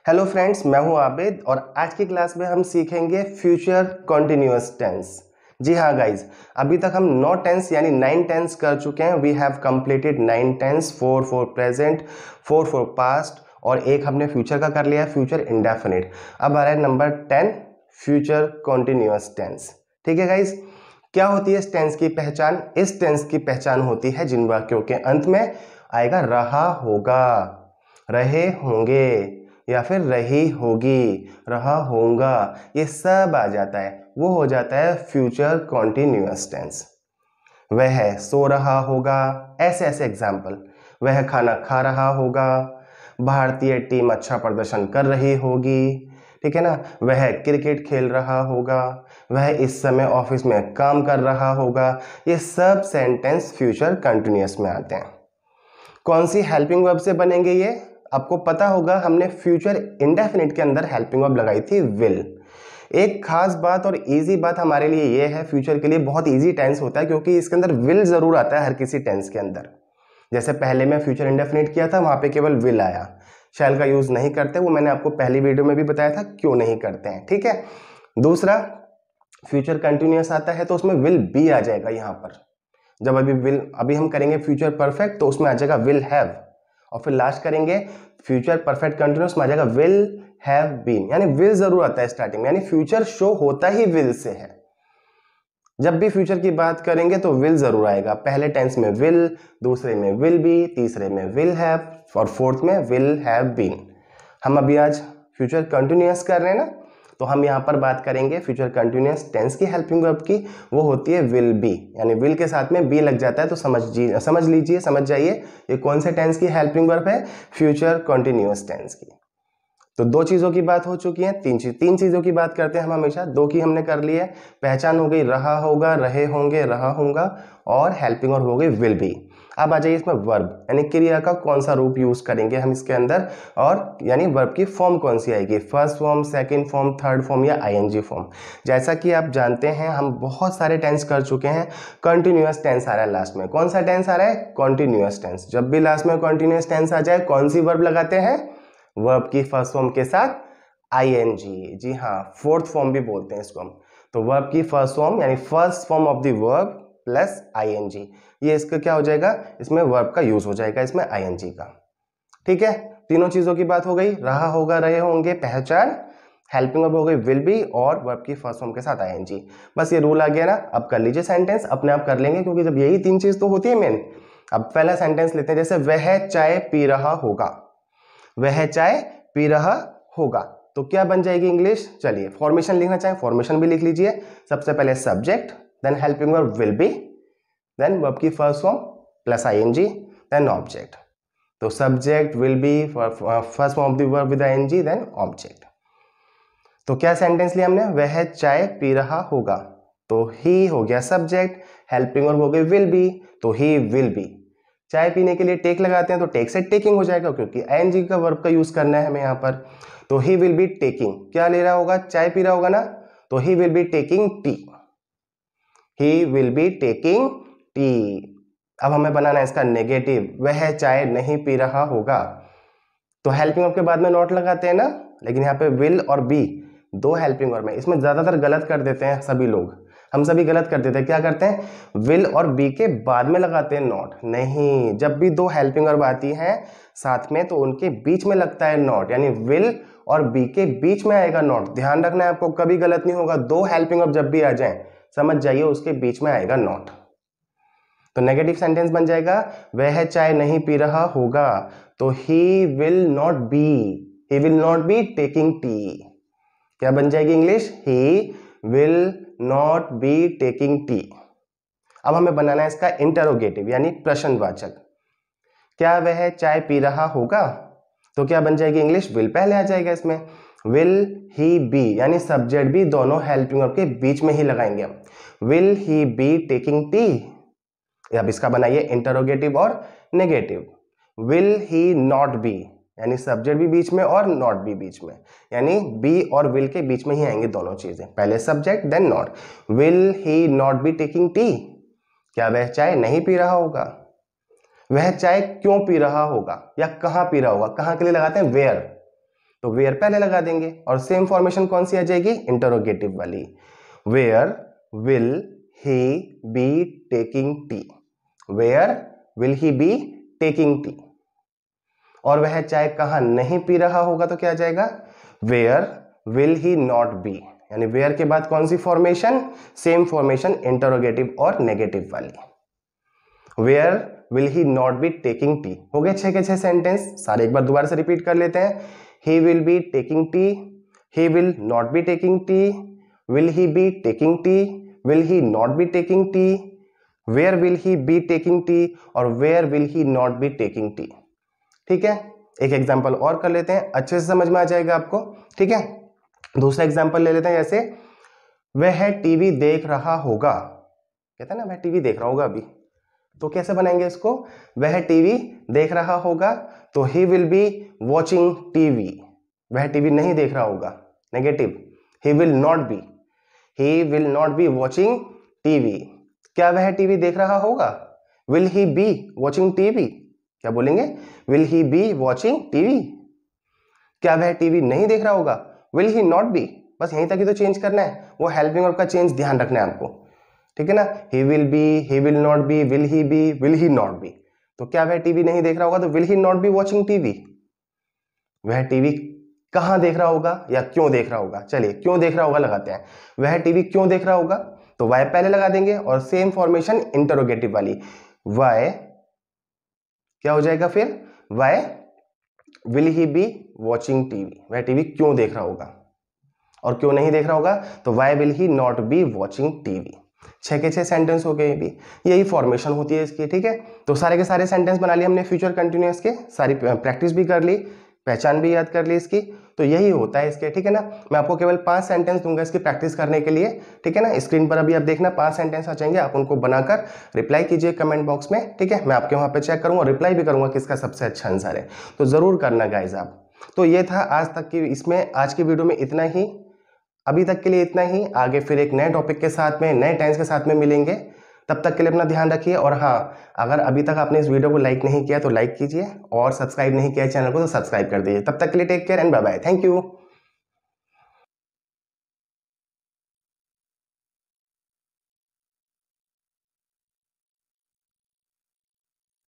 Hello friends, मैं हूं आबिद और आज की क्लास में हम सीखेंगे फ्यूचर कॉन्टिन्यूअस टेंस। जी हाँ गाइज, अभी तक हम 9 टेंस यानी 9 टेंस कर चुके हैं। We have completed 9 tense, 4 for present, 4 for past और एक हमने फ्यूचर का कर लिया, फ्यूचर इंडेफिनिट। अब आ रहा है नंबर 10, फ्यूचर कॉन्टिन्यूअस टेंस। ठीक है गाइज, क्या होती है इस टेंस की पहचान? इस टेंस की पहचान होती है जिन वाक्यों के अंत में आएगा रहा होगा, रहे होंगे या फिर रही होगी, रहा होगा, ये सब आ जाता है, वो हो जाता है फ्यूचर कॉन्टिन्यूअस टेंस। वह सो रहा होगा, ऐसे ऐसे एग्जाम्पल। वह खाना खा रहा होगा, भारतीय टीम अच्छा प्रदर्शन कर रही होगी, ठीक है ना। वह क्रिकेट खेल रहा होगा, वह इस समय ऑफिस में काम कर रहा होगा, ये सब सेंटेंस फ्यूचर कंटिन्यूअस में आते हैं। कौन सी हेल्पिंग वर्ब से बनेंगे ये आपको पता होगा। हमने फ्यूचर इंडेफिनिट के अंदर हेल्पिंग वर्ब लगाई थी विल। एक खास बात और इजी बात हमारे लिए ये है, फ्यूचर के लिए बहुत इजी टेंस होता है क्योंकि इसके अंदर विल जरूर आता है हर किसी टेंस के अंदर। जैसे पहले मैं फ्यूचर इंडेफिनिट किया था, वहां पे केवल विल आया, शैल का यूज नहीं करते, वो मैंने आपको पहली वीडियो में भी बताया था क्यों नहीं करते हैं। ठीक है, दूसरा फ्यूचर कंटिन्यूअस आता है तो उसमें विल बी आ जाएगा यहाँ पर। जब अभी हम करेंगे फ्यूचर परफेक्ट तो उसमें आ जाएगा विल हैव, और फिर लास्ट करेंगे फ्यूचर परफेक्ट कंटिन्यूअस में आ जाएगा विल हैव बीन। यानी विल जरूर आता है स्टार्टिंग में, यानी फ्यूचर शो होता ही विल से है। जब भी फ्यूचर की बात करेंगे तो विल जरूर आएगा। पहले टेंस में विल, दूसरे में विल बी, तीसरे में विल हैव और फोर्थ में विल हैव बीन। हम अभी आज फ्यूचर कंटिन्यूअस कर रहे हैं ना, तो हम यहाँ पर बात करेंगे फ्यूचर कंटिन्यूअस टेंस की हेल्पिंग वर्ब की। वो होती है विल बी, यानी विल के साथ में बी लग जाता है तो समझ लीजिए, समझ जाइए ये कौन से टेंस की हेल्पिंग वर्ब है, फ्यूचर कंटिन्यूअस टेंस की। तो दो चीजों की बात हो चुकी है, तीन चीजों की बात करते हैं हम हमेशा। दो की हमने कर ली है, पहचान हो गई रहा होगा, रहे होंगे, रहा होगा, और हेल्पिंग वर्ब हो गई विल बी। अब आ जाइए इसमें वर्ब यानी क्रिया का कौन सा रूप यूज करेंगे हम इसके अंदर, और यानी वर्ब की फॉर्म कौन सी आएगी, first form, second form, third form या आईएनजी फॉर्म। जैसा कि आप जानते हैं हम बहुत सारे टेंस कर चुके हैं, कंटिन्यूअस टेंस आ रहा है लास्ट में। कौन सा टेंस आ रहा है? Continuous tense. जब भी लास्ट में कंटिन्यूअस टेंस आ जाए कौन सी वर्ब लगाते हैं? वर्ब की फर्स्ट फॉर्म के साथ आईएनजी। जी हाँ, फोर्थ फॉर्म भी बोलते हैं इसको हम। तो वर्ब की फर्स्ट फॉर्म यानी first form of the verb plus ING, ये इसका क्या हो जाएगा, इसमें वर्ब का यूज हो जाएगा, इसमें आईएनजी का। ठीक है, तीनों चीजों की बात हो गई, रहा होगा, रहे होंगे, पहचान, हेल्पिंग वर्ब हो गई विल बी, और वर्ब की फर्स्ट फॉर्म के साथ आईएनजी। बस ये रूल आ गया ना। अब कर लीजिए सेंटेंस, अपने आप कर लेंगे क्योंकि जब यही तीन चीज तो होती है मेन। अब पहला सेंटेंस लेते हैं, जैसे वह चाय पी रहा होगा। वह चाय पी रहा होगा तो क्या बन जाएगी इंग्लिश? चलिए फॉर्मेशन लिखना चाहें फॉर्मेशन भी लिख लीजिए। सबसे पहले subject, then helping verb will be, then verb की first form plus ING, then object. तो subject will be, first form of the verb with ING, then object. तो क्या सेंटेंस लिया हमने? वह चाय पी रहा होगा, तो ही हो गया सब्जेक्ट, हेल्पिंग वर्ब हो गई विल बी, तो ही विल बी। चाय पीने के लिए टेक लगाते हैं तो टेक से टेकिंग हो जाएगा क्योंकि आईएनजी का वर्ब का यूज करना है हमें यहाँ पर। तो ही विल बी टेकिंग, क्या ले रहा होगा? चाय पी रहा होगा ना, तो ही will be taking tea. He will be taking T. अब हमें बनाना है इसका नेगेटिव, वह चाय नहीं पी रहा होगा। तो हेल्पिंग वर्ब के बाद में नॉट लगाते हैं ना, लेकिन यहाँ पे विल और बी दो हेल्पिंग वर्ब है। इसमें ज्यादातर गलत कर देते हैं सभी लोग, हम सभी गलत कर देते हैं। क्या करते हैं? विल और बी के बाद में लगाते हैं नॉट। नहीं, जब भी दो हेल्पिंग वर्ब आती हैं साथ में तो उनके बीच में लगता है नॉट, यानी विल और बी के बीच में आएगा नॉट। ध्यान रखना है आपको, कभी गलत नहीं होगा। दो हेल्पिंग वर्ब जब भी आ जाए समझ जाइए उसके बीच में आएगा नॉट। तो नेगेटिव सेंटेंस बन जाएगा वह चाय नहीं पी रहा होगा, तो ही will not be taking tea. क्या बन जाएगी English? He will not be taking T. अब हमें बनाना है इसका इंटरोगेटिव यानी प्रश्नवाचक। क्या वह चाय पी रहा होगा? तो क्या बन जाएगी इंग्लिश? विल पहले आ जाएगा इसमें। विल ही बी यानी सब्जेक्ट भी दोनों हेल्पिंग वर्ब के बीच में ही लगाएंगे हम। Will he be taking T. अब इसका बनाइए इंटरोगेटिव और negative. Will he not be यानी सब्जेक्ट भी बीच में और नॉट भी बीच में, यानी बी और विल के बीच में ही आएंगे दोनों चीजें, पहले subject then not. Will he not be taking tea. क्या वह चाय नहीं पी रहा होगा? वह चाय क्यों पी रहा होगा या कहां पी रहा होगा? कहां के लिए लगाते हैं? वेयर। तो वेयर पहले लगा देंगे और सेम फॉर्मेशन कौन सी आ जाएगी, इंटरोगेटिव वाली, where will he be taking tea, where will he be taking tea. और वह चाय कहां नहीं पी रहा होगा तो क्या आ जाएगा, where will he not be, यानी वेयर के बाद कौन सी फॉर्मेशन, सेम फॉर्मेशन इंटरोगेटिव और नेगेटिव वाली, where will he not be taking tea. हो गए 6 के 6 सेंटेंस, सारे एक बार दोबारा से रिपीट कर लेते हैं। He will be taking tea, he will not be taking tea, will he be taking tea, will he not be taking tea, where will he be taking tea और where will he not be taking tea. ठीक है, एक example और कर लेते हैं, अच्छे से समझ में आ जाएगा आपको। ठीक है, दूसरा एग्जांपल ले लेते हैं, जैसे वह टीवी देख रहा होगा, कहते हैं ना वह टीवी देख रहा होगा अभी, तो कैसे बनाएंगे इसको, वह टीवी देख रहा होगा, तो ही विल बी वॉचिंग टीवी, वह टीवी नहीं देख रहा होगा, negative, he will not be watching TV. क्या वह टीवी देख रहा होगा, will he be watching TV, क्या बोलेंगे, will he be watching TV. क्या वह टीवी नहीं देख रहा होगा, विल ही नॉट बी, बस यहीं तक ही तो चेंज करना है, वो हेल्पिंग वर्ब का चेंज ध्यान रखना है आपको। ठीक है ना, he will be, he will not be, will he be, will he not be. तो क्या वह टीवी नहीं देख रहा होगा, तो will he not be watching TV. वह टीवी कहां देख रहा होगा या क्यों देख रहा होगा, चलिए क्यों देख रहा होगा लगाते हैं, वह टीवी क्यों देख रहा होगा, तो वाई पहले लगा देंगे और सेम फॉर्मेशन इंटरोगेटिव वाली, वाई क्या हो जाएगा फिर, why will he be watching TV, वह टीवी क्यों देख रहा होगा, और क्यों नहीं देख रहा होगा, तो why will he not be watching TV. 6 के 6 सेंटेंस हो गए, भी यही फॉर्मेशन होती है इसकी। ठीक है, तो सारे के सारे सेंटेंस बना लिए हमने फ्यूचर कंटिन्यूअस के, सारी प्रैक्टिस भी कर ली, पहचान भी याद कर ली इसकी, तो यही होता है इसके। ठीक है ना, मैं आपको केवल 5 सेंटेंस दूंगा इसकी प्रैक्टिस करने के लिए। ठीक है ना, स्क्रीन पर अभी आप देखना 5 सेंटेंस आ जाएंगे, आप उनको बनाकर रिप्लाई कीजिए कमेंट बॉक्स में। ठीक है, मैं आपके वहां पे चेक करूंगा, रिप्लाई भी करूंगा किसका सबसे अच्छा आंसर है, तो जरूर करना गाइज आप। तो ये था आज तक की, इसमें आज की वीडियो में इतना ही, अभी तक के लिए इतना ही। आगे फिर एक नए टॉपिक के साथ में, नए टेंस के साथ में मिलेंगे, तब तक के लिए अपना ध्यान रखिए। और हाँ, अगर अभी तक आपने इस वीडियो को लाइक नहीं किया तो लाइक कीजिए, और सब्सक्राइब नहीं किया चैनल को तो सब्सक्राइब कर दीजिए। तब तक के लिए take care and bye bye, thank you.